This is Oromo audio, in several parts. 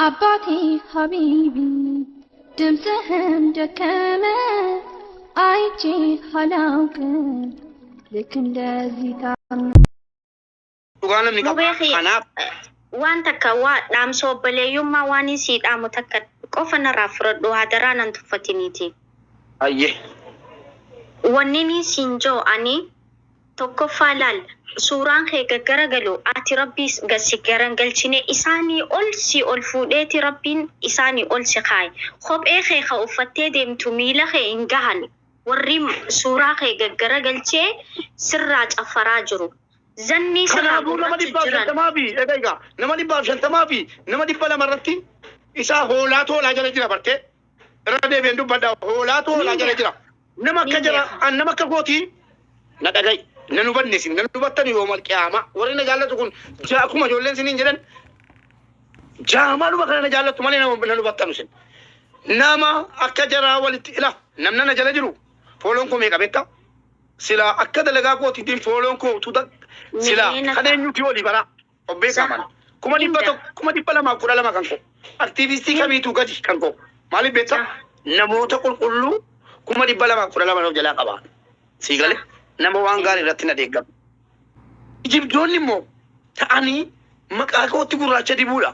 አባቴ ሀቢቢ ድምፅህን ደከመ አይቼ አላውቅም ልክ እንደዚህ dhugaanam ni qaba kanaaf waan takka waa dhaamsa obboleeyyummaa waan isii dhaamu takka qofa narraa fudhadhu hadaraa nan tuffatiniiti. Ayyee. Wanni ni siinjoo ani tokkoffaa laal suuraan kee gaggaragalu ati rabbiis gasi garangalchine isaanii ol si ol fuudheeti rabbiin isaanii ol si kaaye kophee kee ka uffattee deemtu miila kee hin gahan warri suuraa kee gaggaragalchee sirraa caffaraa jiru. Zanni sirraa namadi baafshan tamaafi eega namadi baafshan tamaafi namadi bala marratti isa hoolaa toolaa jala jira bartee irra deebiin dubbadha hoolaa toolaa jala jira nama akka jira an nama akka gooti na dhagay nanu bannesin nanu battani yoo mal qiyaama warri na jaallatu kun akkuma ijoolleen siniin jedhan jaamaadhuma kana na jaallatu malee nanu battanu sin nama akka jira walitti ila namna na jala jiru fooloon koo meeqa beektaa sila akka dalagaa kootiitiin fooloon koo tuuta sila kadeen nuti oli bara obbeekaman kuma dhibba lamaa kudha lama kan koo aktiivistii kamiituu gadi kan koo maaliif beektaa namoota qulqulluu kuma dhibba lamaa kudha lama of jalaa qabaa sii galee nama waan gaarii irratti na deeggamu. Ijibdoonni immoo ta'anii maqaa kootti gurraacha dibuudha.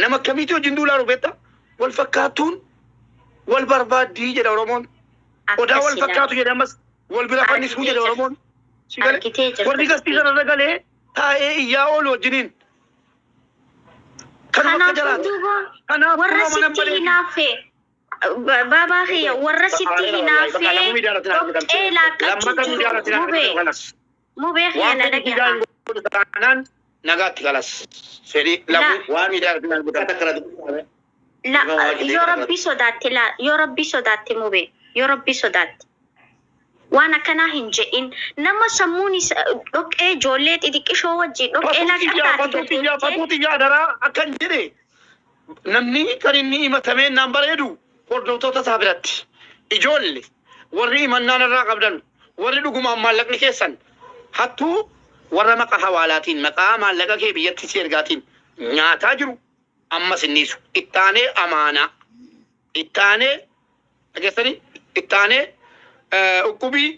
Nama kamiitii wajjin duulaa beektaa wal fakkaatuun wal barbaaddii jedha Oromoon. Odaa wal fakkaatu jedhamas wal bira fannisuu jedha Oromoon. Warri gastii sana galee taa'ee iyyaa oolu wajjiniin. Kanuma akka jiraate. Kanaaf warra sitti hinaaffee baabaa kiyya warra sitti hinaaffee dhoqqee laaqqachuu mubee kiyya na dhagahaa. Nagaatti kalas. Fedhii lamu waan miidhaa yoo rabbi sodaatte mubee yoo rabbi sodaatte. Waan akkanaa hin jedhin nama sammuun dhoqqee ijoollee xixiqqishoo wajjin dhoqqee fatuuti yaadaraa akkan jedhe namni kan inni himatamee naan bareedu hordoftoota isaa biratti ijoolle warri himannaan irraa qabdan warri dhugumaan maallaqni keessan hattuu warra maqaa hawaalaatiin maqaa maallaqa kee biyyatti si ergaatiin nyaataa jiru ammas innisu ittaanee amaanaa ittaanee dhageessanii ittaanee ukkubii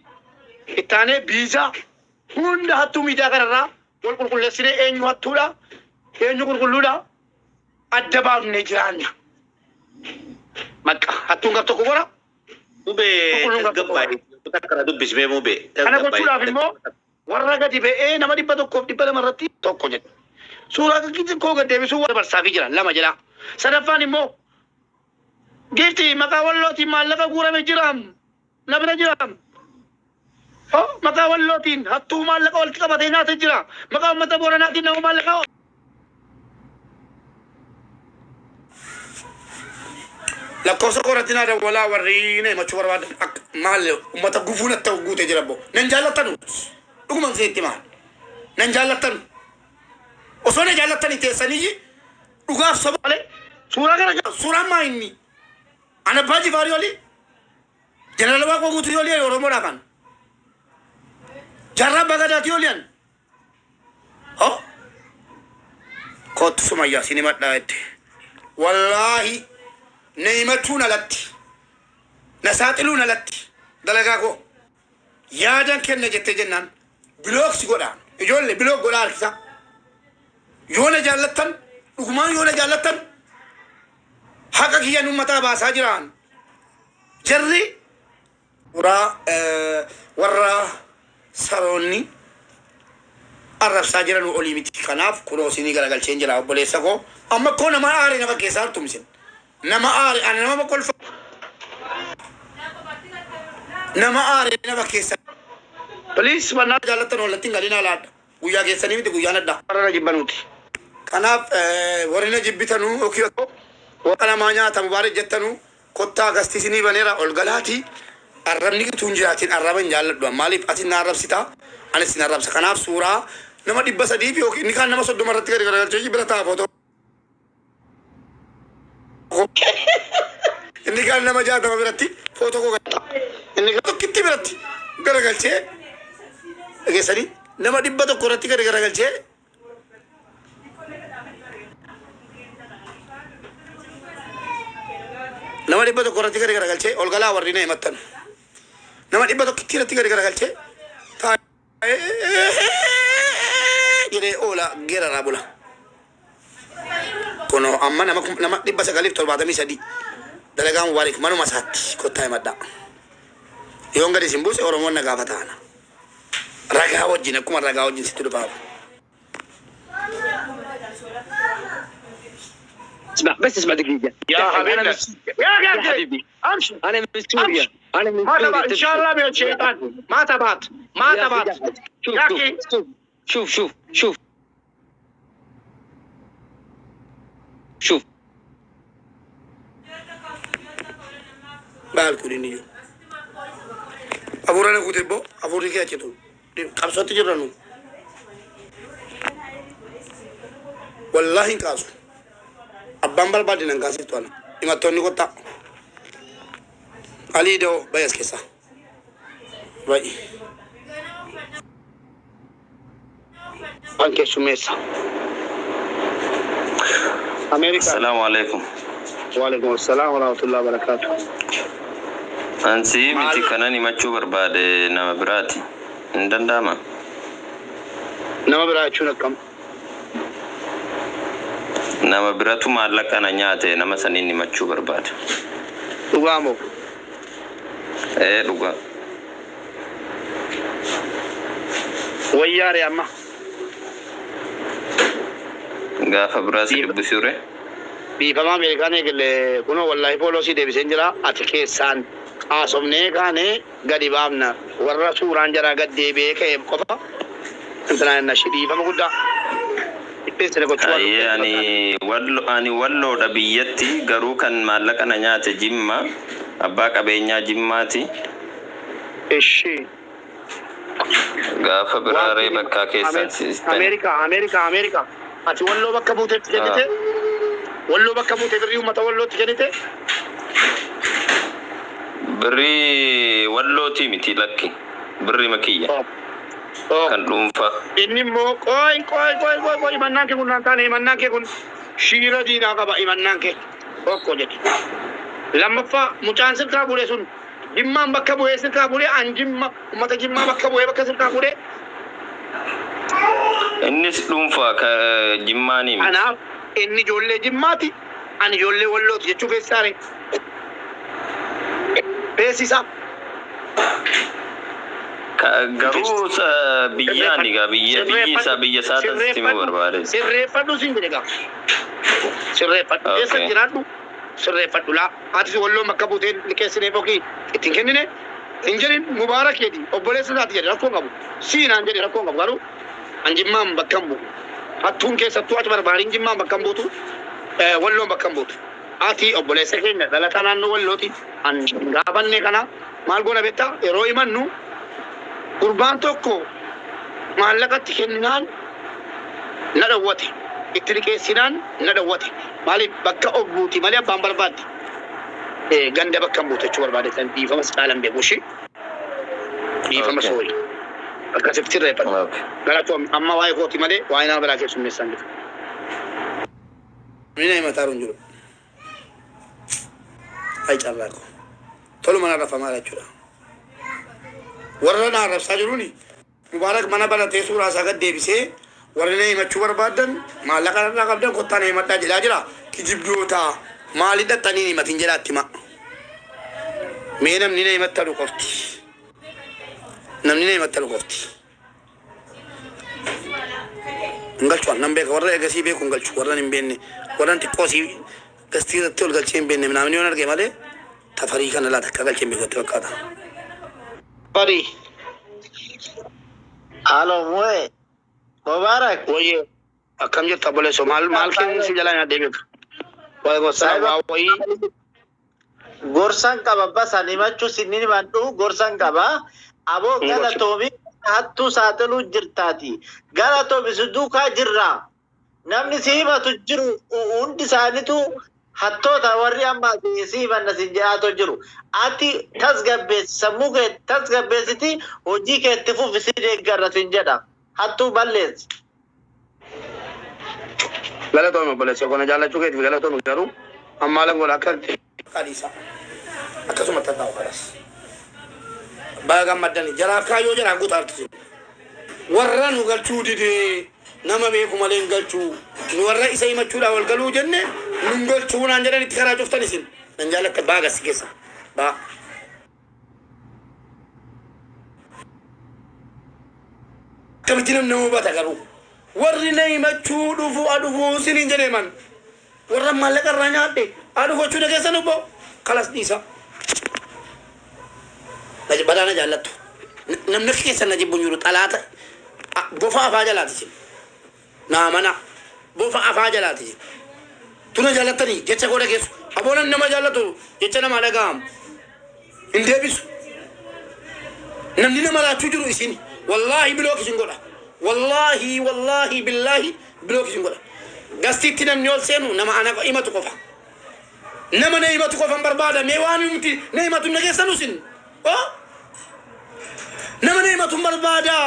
ittaanee biizaa hunda hattuu miidiyaa kanarraa wal qulqulleessinee eenyu hattuudha eenyu qulqulluudha adda baafnee jiraanna. Maqaa hattuun gar tokko gora mubee gabbaa'ee takka dubbismee mubee. Kana gochuudhaaf immoo warra gadi ba'ee nama 100 irratti tokko jedhu. Suuraa koo gad deebisuu warra barsaafii jiran lama jedha. Sadaffaan immoo gifti maqaa wallootiin maallaqa guurame jiraam. Nabira jiram. Maqaa wallootiin hattuu maallaqa walitti qabatee nyaata jira. Maqaa uummata Booranaatiin nama maallaqa. Lakkoofsa qoratti naa dawwalaa warri na himachuu barbaadan maal uummata gufuun akka guutee jira boo. Nan jaallattanu. Dhugumaan seetti maal. Nan jaallattanu. Osoo na jaallattanii teessanii dhugaaf soba malee suuraa gara suuraan maa inni. Ana baajii faarii olii. Jeneraal Waaqoo guutuu yoo liyan Oromoodhaa kan. Jaarraa Bagadaati yoo liyan. Kootu Sumayyaa sin himadhaa jette. Wallaahi na himachuun alatti. Na saaxiluun alatti. Dalagaa koo. Yaadan kenna jettee jennaan. Bilooksi godhaan. Ijoollee bilook godhaa harkisa. Yoo na jaallattan dhugumaan yoo na jaallattan haqa kiyyan uummataa baasaa jiraan. Jarri warra saroonni arrabsaa jiran olii miti kanaaf kunoo isinii garagalcheen jira obboleessa koo amma koo nama aare nama keessaa hartumsin nama aare ana nama kolfa nama aare nama keessaa please bannaa jaallattan wallattiin galina laadha guyyaa keessanii miti guyyaan adda warra jibbanuuti kanaaf warri na jibbitanuu yookiin warra namaa nyaata mubaarak jettanuu kottaa gastii isinii baneera ol galaatii arrabni tuun jiraatiin arraban jaalladhu maaliif asin arrabsita anis sin arrabsa kanaaf suuraa nama 300 fi yookiin inni kaan nama 30 irratti gadi garagalchee bira ta'a footoo inni kaan nama 60 biratti footoo koo gata inni kaan tokkitti biratti garagalchee dhageessanii nama 100 irratti gadi garagalchee nama dhibba tokko irratti gadi garagalchee ol galaa warri na himattan nama dhibba tokkitti irratti gadi garagalchee jedhee oola geeraraa bula kuno amma nama dhibba sagaliif 73 dalagaa mubaarik manuma isaatti kottaa himadhaa yoon gadi isin buuse oromoon na gaafa ta'ana ragaa wajjin akkuma ragaa wajjin sitti dhufaafu اسمع بس اسمع دقيقة يا حبيبي امشي أنا من سوريا أنا من ما سوريا تبعت ان شاء الله من الشيطان ما تبعت ما يا تبعت أخي، يا اخي شوف بالكو دينيو ابورانا كوتيبو ابوري كي اچتو قبصت جرانو والله كاسو أبان بالبادي نانكاسي توانا إما توني كوتا علي دو بايس كيسا باي بانكي سميسا أمريكا السلام عليكم. وعليكم السلام ورحمة الله وبركاته Ansi miti kanani machu barbade nama berati. Ndandama. nama biraa jechuun akkam Nama beratu maallaka na nyaate nama sanini machu barbaada. dhugaa moo Dhuga. wayyaare amma Gaafa biraasi dubbisure. biifamaa Ameerikaan eegalee kunoo wallaahi poolisii deebiseen jira ati keessaan haasofnee kaane gadi baafna warra suuraan jaraa gad deebi'ee ka'e qofa intanaan na shidhiifama guddaa dhipheessine gochuu ani wallo da biyyatti garuu kan maallaqa na nyaate Jimma abbaa qabeenyaa Jimmaati. Eshi Gaafa biraaree bakka keessan sistem. Amerika ati walloo bakka buuteetti kennite walloo bakka buutee birrii uummata wallootti kennite Birrii wallooti miti lakki. Birrii makiyya. Kan dhuunfa. inni immoo qoy imannaan kee kun naan taane imannaan kee kun shiira diinaa qaba imannaan kee tokko jedhe lammaffaa mucaan sirkaa bulee sun Jimmaan bakka bu'ee sirkaa bulee an Jimma uummata Jimmaa bakka bu'ee bakka sirkaa bulee Innis dhuunfa ka Jimmaanii miti. anaaf inni ijoollee Jimmaati ani ijoollee wallooti jechuu keessaare beeksisa Garuu biyyaani gaa biyya isaatan sitti barbaade. sirreeffadhu siin jedhe gaa sirreeffadhu keessa Okay. jiraadhu sirreeffadhu laa ati walloo bakka buuteen liqeessineef okii ittiin kennine hin jedhin mubaarakeeti obboleessa isaati jedhe rakkoo qabu siinaan jedhe rakkoo qabu garuu an Jimmaan bakka hin bu'u hattuun keessattuu ati barbaadiin Jimmaan bakka hin buutu walloon bakka hin buutu ati obboleessa keenya dhalataa naannoo wallooti an gaafanne kana maal goona beektaa yeroo imannu gurbaan tokko maallaqatti kenninaan na dhawwate itti liqeessinaan na dhawwate maaliif bakka of buuti malee abbaan barbaadde ganda bakka hin buutu jechuu barbaade san dhiifama caalan beeku ishee dhiifama Okay. soorii akkasitti sirreeffadhu Okay. galatoom amma waa'ee kooti malee waa'ee nama biraa keessummeessaan jiru. Mina himataaru hin jiru. Hai carraaqo. Tolu mana rafamaa jechuudha. Warra na arrabsaa jiruni Mubaarak mana baratee suuraa isaa gad deebisee warri na himachuu barbaadan maallaqa irraa qabdan kottaa na himadhaa jedhaa jira. Kijibdoota maali dhattanii himatin jedhaatti ma. Mee namni na himattalu qofti. Namni na himattalu qofti. Ngalchuan nan beeka warra eegasii beeku ngalchu warra hin beekne warra xiqqoosii gastii irratti ol galchee hin beekne namni yoon arge malee tafarii kana laata akka galchee hin beekatti fakkaata. Farii. Halo Mue, Mubarak. Oye, akkam jirta bolesso maal keessa jala nyaadde beeku. Waa'ee gosaa waa'ee Gorsan qaba basa nimachu sinni mandu gorsan qaba. Abo galatoomi hattu saatalu jirtaati. Galatoomi suduukaa jirra. Namni siimatu jiru hundi isaaniitu hattoota warri amma siimanna sin jedhaatoo jiru. Ati tasgabbeessi sammuu kee tasgabbeessiti hojii kee itti fufisi deeggarra sin jedha. Hattuu balleessi. galatoome bolesso kana jaallachuu keetiif galatoome garuu أما لك ولا كنت قديسة أكسم تداو خلاص باغا مدني جرا كايو جرا غوتارت ورا نوغال تشودي دي نما بيكو مالين غالتو نورا إساي ما تشودا والغالو جنة نونغال تشونا نجرا نتخرا جفتاني سين ننجالك باغا سيكيسا با كمتينم نمو باتاكارو ورّي نايما تشودو فو أدو سينين جنة ورّا مالك الرانيات دي أدو فو تشودا كيسا نبو خلاص ديسا لجي بدانا جالتو نمنك كيسا نجيب بنيورو تلاتة بوفا أفاجالاتي سين نامنا بوفا أفاجالاتي سين تuna jalatani jecha goda kesu abolan nama jalatu jecha nama dagam inde bisu namni nama la tujuru isini wallahi biloki singoda wallahi billahi biloki singoda gasti tinam nyol senu nama anako imatu kofa nama ne imatu kofa barbada me wani muti ne imatu nage sanusin oh nama ne imatu barbada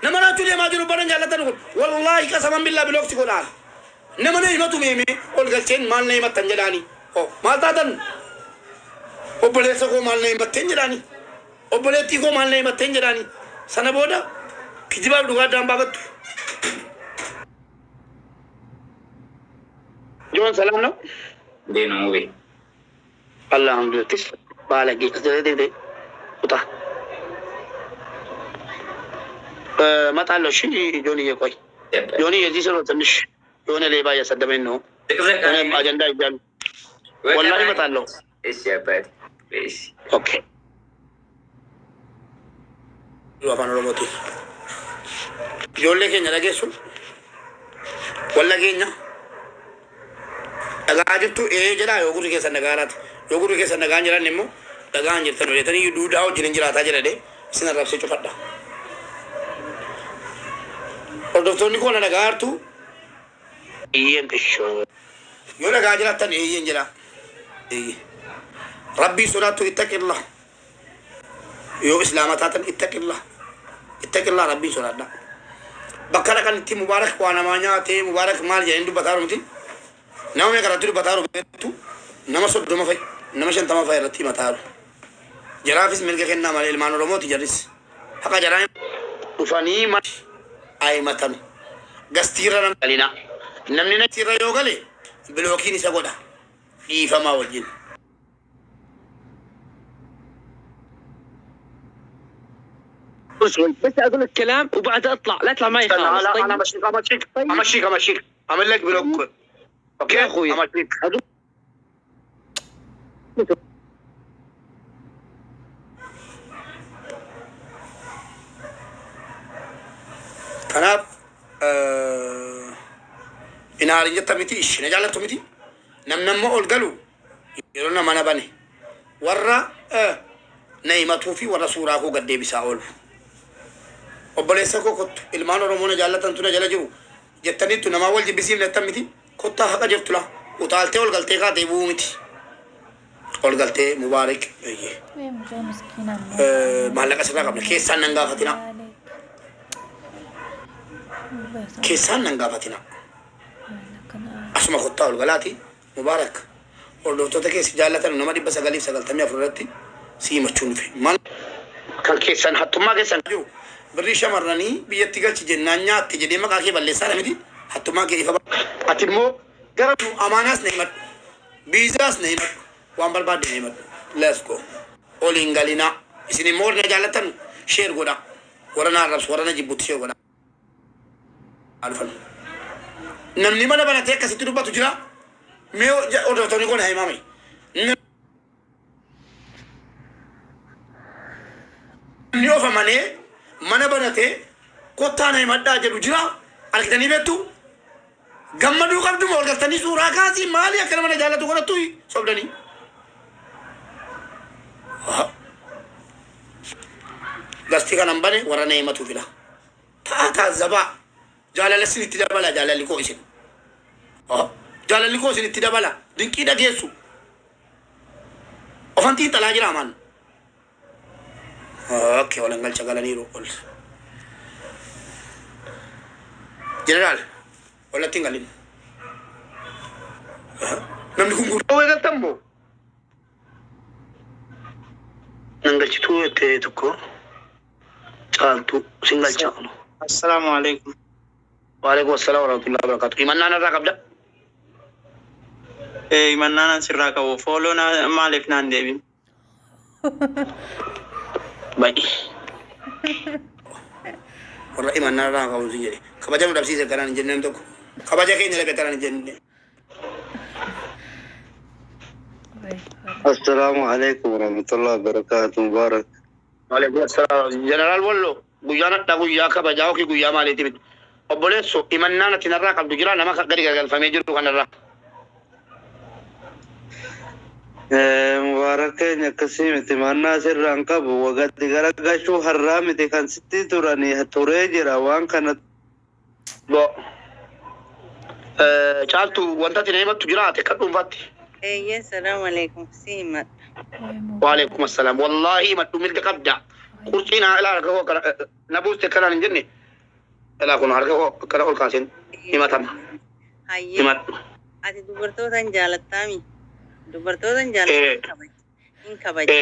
nama la tuli majuru badan jalatan wallahi kasaman billahi biloki singoda نمنا يمتو ميمي والغلتين مال نيمت تنجلاني او مال تاتن وبلسكو مال نيمت تنجلاني وبلتيكو مال نيمت تنجلاني سنة بودا كجباب دوغا دام بابت جون سلام نو دينو موبي الله الحمد لله تس بالغي دي وتا متى لو شي جوني يكوي جوني يجي سلو تنش يونا لي بايا صدمينو انا اجندا يجان والله ما تعلو ايش يا باد ايش اوكي لو فانو روبوتي يولي كي نلاقي سو ولا كينيا اغاجتو اي جدا يوغوري كي سنغارات يوغوري كي سنغان جرا نيمو دغان جرتنو يتني يدوداو جينجرا تا جرا دي سنا رابسي چفدا اور دكتور نيكو نغارتو إيم إشوا يونا قاجرة تن إيم جرا إيه ربي سورة اتق الله يو إسلاماتن اتق الله ربي سورة دا بكرة كان تي مبارك وانا مانيا تي مبارك مال جايندو بتارو متي ناو مي كراتو بتارو بتو نما سود دما فاي نما شن تما فاي رتي متارو جرافيس ملك كنا مال المانو رموت جريس حقا جرايم وفاني ما أي متن غستيرا نالينا namni na tira yoo gale bilookiin isa godha dhiifamaa wajjin بس اقول لك كلام وبعد اطلع لا اطلع معي خالص طيب انا امشيك اعمل لك بلوك اوكي يا اخوي امشيك انا إنها رجعت متي إيش نجالة متي نم أول قالوا يرونا ما نبني ورا نايمة توفي ورا سورة كو قدي بيساول وبليسكو كت المانو رمونا جالة تنتنا جالة جو جتني تو نما أول جبسيم نتام متي كتا حقا جبت له وطالته أول قلتي كاتي بو متي أول قلتي مبارك مالك أسرع قبل كيسان نعا فتنا كيسان نعا فتنا أسمع خطة والغلاتي مبارك والدكتور تكيس جالة نما دي بس غالي سغال تمي أفرادتي سي مچون في مان كان كيسان حتما كيسان جو بريشة مرني بيتيجا تجنانيا تجدي ما كاكي باللسان مدي حتما كيف أتيمو غرب أماناس نيمت بيزاس نيمت وامبر بعد نيمت let's go all إنغالينا إسني مور نجالة شير غودا ورنا رابس ورنا جيبوت شير غودا ألفن namni mana bana teka situ dubbatu jira meo odo toni kon hay mami ni ofa mane mana bana te kotta nay madda jedu jira alkitani betu gammadu qabdu mol galtani sura kasi mali akana mana jalatu gona tuy sobdani gasti kana mbane warana yimatu fila ta zaba جالله سني تدابلا جالله لكوسين جالله لكوسين تدابلا دينكي دا جيسو أفنتي تلاجي رامان اوكي ولا نقل شغاله نيرو قول جنرال ولا تنقلين namni kun gurguruu eegaltan moo nangalchituu ettee tokko caaltu singalcha Assalamu alaikum. waalaikum assalaam warahmatullahi wabarakatuh imannaan irraa qabda Imannaan sirraa qabu. Follow maaliif naan deebiin? baay'ee warra imannaan irraa qabu si jedhe kabaja nu dhabsiise kanaan hin jenneen tokko kabaja keenya laga kanaan hin jenne Assalamu alaikum warahmatullahi wabarakatuh. Mubarak. waalaikum assalaam jeneraal wallo guyyaan adda guyyaa kabajaa yookiin guyyaa maaliiti miti obboleesso imannaan ati narraa qabdu jira nama gadi galgalfamee jiru kanarraa Mubarak keenya akkasii miti mannaa sirraan qabu wagatti garagalchuu har'aa miti kan sitti turanii turee jira waan kana bo caaltu wanta ati na himattu jiraate kan dhuunfaatti Assalamu alaikum. Simat. waalaikum assalaam wallaahi himadhu mirga qabda qurxiin haa ilaa harka koo na buuste kanaan hin jenne ilaa kun harka koo kana ol kaaseen himatama Hayyee. himadhu Ati dubartootan jaalattaami. Dubartootan jaalattaami. Hin kabaja.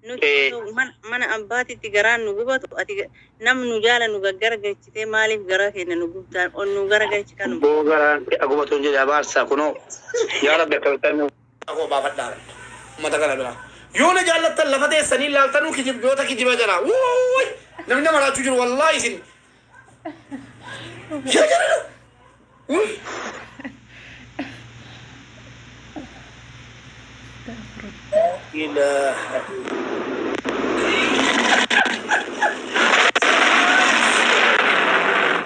Nuti mana abbaatitti garaan nu gubatu ati nam nu jaala nu gaggaragalchitee maaliif gara keenya nu gubtaan on nu garagalchi kanu. boo garaan agubatu hin jedhe abaarsaa kunoo yaa rabbi akka bittan akoo baafadhaa ummata kana biraa yoo na jaallattan lafa teessanii laaltanuu yoota kijiba jala wuuy namni nama laachuu jiru wallaahi isin yaa jala wuuy ilaha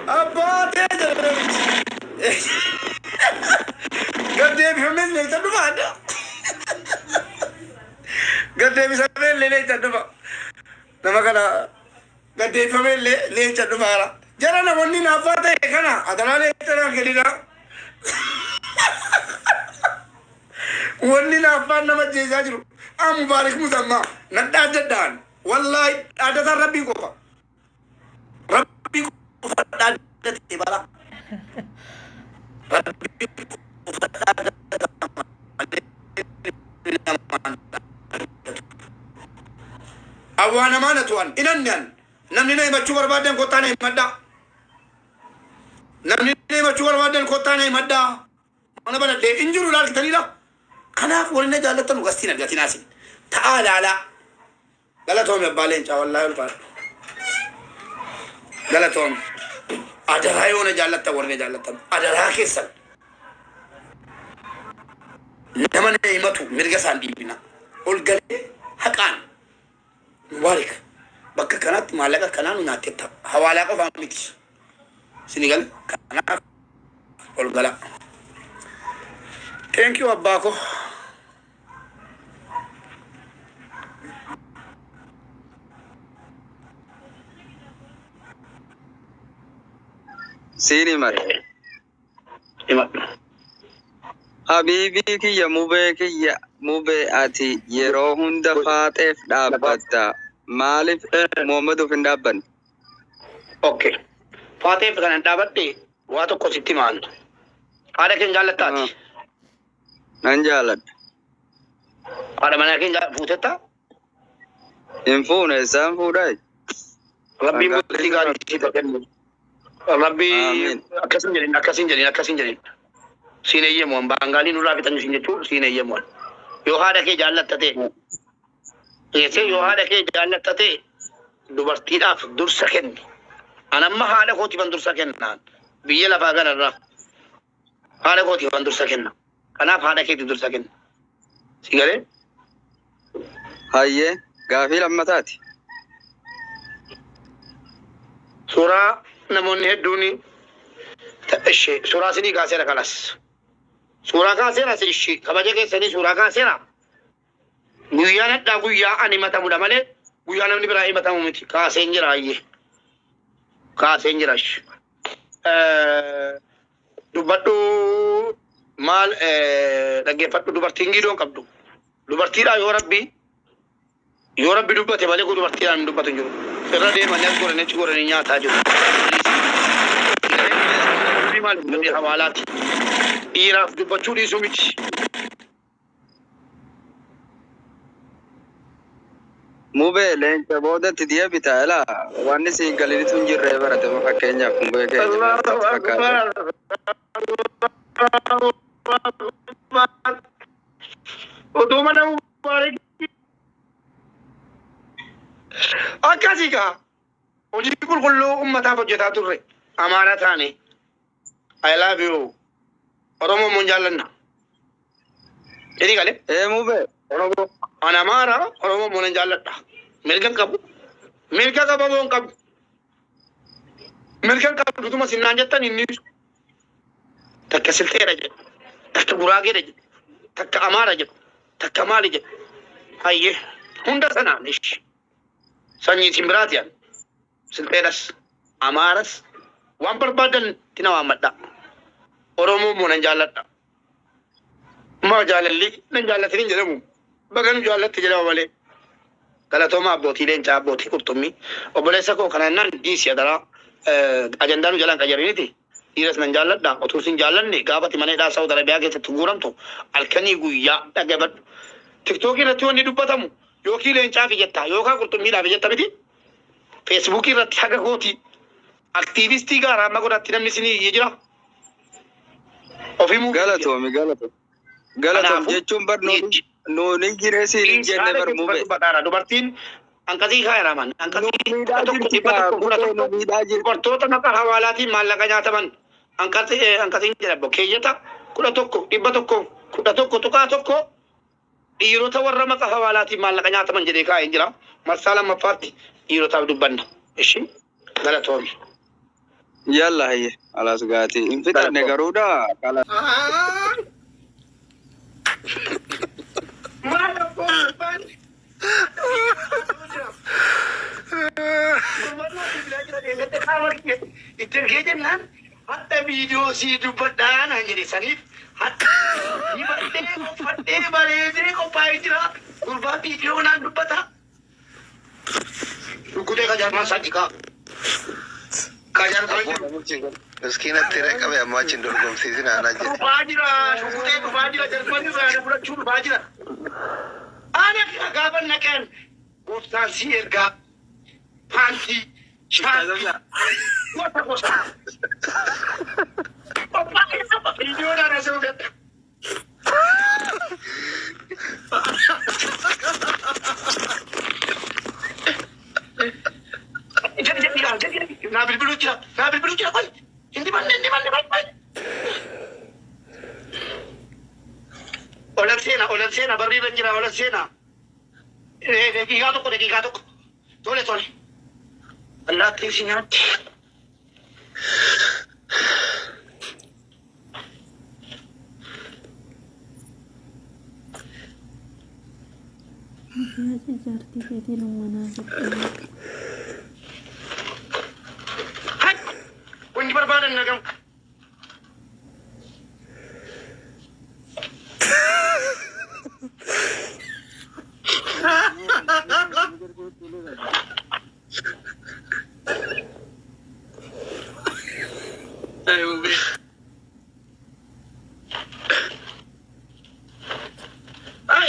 abbaatee jala gaddeebifameen leeytan dhufaadha gaddeebifameen leeytan dhufa nama kana gaddeebifameen leeytan dhufaara jara namoonni naaffaa ta'e kana adanaa leeytan gedina wanni naaffaan nama jeesaa jiru mubaarak musammaa nadhaa addadhaan wallaahi dhaadataan rabbii qofa rabbii qofa dhaadate bara rabbii qofa awwaan amaanatu waan inannan namni na himachuu barbaadan kottaa na himadhaa namni na himachuu barbaadan kottaa na himadhaa mana banadhee hin jiru ilaaltaniidha kanaaf waliin na jaallattan ugastiin argatinaasin ta'aa laalaa galatoomi abbaa leencaa wallaahi ulfaadhu galatoomi adaraa yoo na jaallattan warri na jaallattan adaraa keessan nama na himatu mirga isaan dhiibina ol galee haqaan mubaarik bakka kanatti maallaqa kanaan nu naattetta hawaalaa qofaa miti sinigal kanaaf ol gala thank you abbaa ko Sini mat. himadhu Habibi kiyya mubee ati yeroo hunda faaxeef dhaabbatta. Maaliif Muhammaduuf hin dhaabbanne? okay faateef kanan dhaabadhe waa tokko sitti maantu haadha keenya jaallattaati Nan jaaladha. haadha manaa keenya fuutetta Hin fuune isaan fuudhaa. rabbiin bultii gaarii siif kennu rabbii akkasin jedhin siin eeyyamuun baangaalii nurraa fixannu siin jechuun siin eeyyamuun yoo haadha kee jaallattate yoo haadha kee jaallattate dubartiidhaaf dursa kenni anamma haadha kootiifan dursa kennaan biyya lafaa kanarraa haadha kootiifan dursa kenna kanaaf haadha keetiif dursa kenna si galee Hayyee gaafii lammataati. suuraa namoonni hedduun ishee suuraa sinii kaaseera kanas suuraa kaaseera ishee kabaja keessanii suuraa kaaseera guyyaan addaa guyyaa ani himatamudha malee guyyaa namni biraa himatamu miti kaaseen jira ayyee kaaseen jira dubbadhu maal dhaggeeffadhu dubartiin giidoon qabdu dubartiidhaa yoo rabbi dubbate malee kun dubartiidhaan hin dubbatu hin jiru irra deemanii as godhanii nyaataa jiru maal hawaalaati dhiiraaf dubbachuu dhiisuu miti Mube leenca booda tidiya bitaala wanni siin galini tun jirree baratama fakkeenyaaf mubee keenya fakkaate. Oduu mana akkasii kaa hojii qulqulluu ummataaf hojjetaa turre amaara taane I love you Oromoo mun jaallanna jedhi galee Mube Oromoo an amaara Oromoo mun jaalladha mirgan qabu mirga qabamoon qabu mirgan qabu dutuma sinnaan jettan inni takka silteera jedhu takka guraageera jedhu takka amaara jedhu takka maali jedhu hayyee hunda sanaan ishi sanyii simbiraatiyan silteeras amaaras waan barbaadan tina waammadha Oromoo muunan jaalladha maa jaalalli nan jaallatin jedhamu bagan jaallatti jedhama malee galatooma abbootii leencaa abbootii qurxummii obboleessa koo kanannaan diisi adaraa ajandaanu jalaan qajariniti dhiiras nan jaalladha otuu sin jaallanne gaafati maneedhaa Saawud Arabiyaa keessatti guuramtu halkanii guyyaa dhagabadhu tiktookii irratti wanni dubbatamu yookiin leencaaf jetta yookaan qurxummiidhaaf jetta miti feesbuukii irratti haga gooti aktiivistii gaaraa amma godhatti namni sinii jira ofii galatoomi jechuun barnooti nuuni jiree siin jenne barmuube dubartiin Angkasih kaya raman, angkasih dubartoota maqaa hawaalaatiin maallaqa nyaataman angkasii jedhama keeyyata 11 tuqaa tokko dhiirota warra maqaa hawaalaatiin maallaqa nyaataman jedhee kaa'ee jira marsaa lammaffaatti dhiirotaaf dubbanna ishi galatoomi. Yalla hayye alas gaati hin fixanne garuudha kala. Intergejennan hatta video si dubbadhaan jedhe saniif hatta fadhee bareedee qophaa'ee jira gurbaa viidiyoo naan dubbata dhukkutee kajaarmaan saddiqaa Miskinatti reqabe amma achiin dorgomsiisin aanaa jedhe. Dhufaa jira dhukkutee dhufaa jira jarmanni irraa fudhachuu dhufaa jira ana gaafa naqeen gooftaan si ergaa paantii What was that? You know that as a bit. Nabil Belucci, Hindi man. Olan sena, bari ranjira olan sena. Gigato. Tole. Allah kisinya. Hai, kunci berbadan nagam.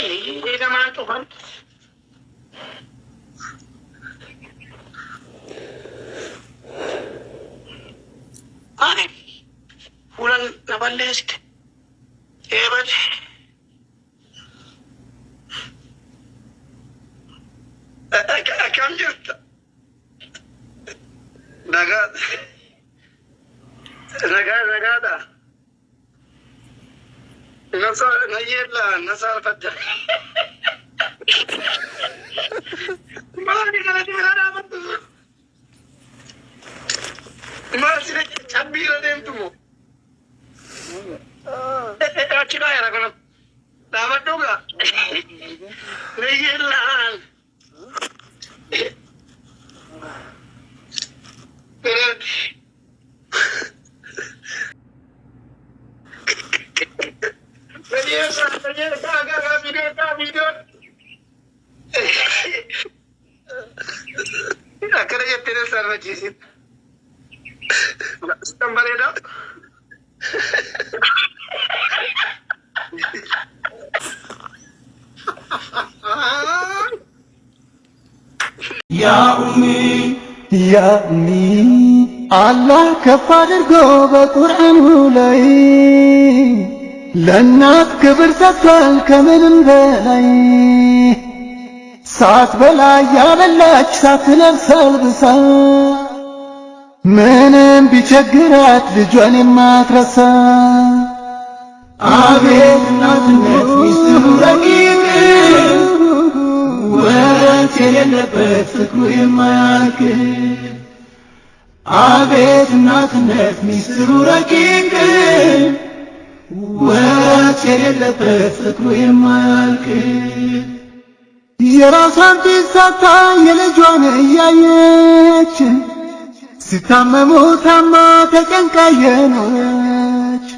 Ini nama Tuhan. Bulan 18. Hebat. Akan jirta. Nagada. Nasar fadda. Mali kana di mana amat tu. Masih nak cabbil ada tu mu. Cakap ya nak nak. Dapat tu ke? Nayelah. Video. Akhirnya tidak salah jisit. Tambah ada. يا أمي الله كفار الجوب قرآن ولاي لنات كبر ستال كمل بلاي ساعت بلا يا بلاك ساعت نفسال بسا منم بيشجرات لجوان ما ترسا عبيد ناتنات ميسر رقيق وانتي يلبت فكرو ما ياكل عبيد ناتنات ميسر رقيق وانتي يلبت فكرو ما ياكل የራሷን ቢሳታ የልጇን እያየች ሲታመሙ ታማ ተጨንቃ የኖረች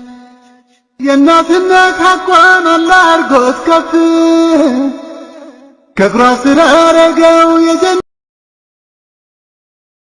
የእናትነት ሐቋን አላህ አድርጎት ከፍ ከእግሯ ስር አረገው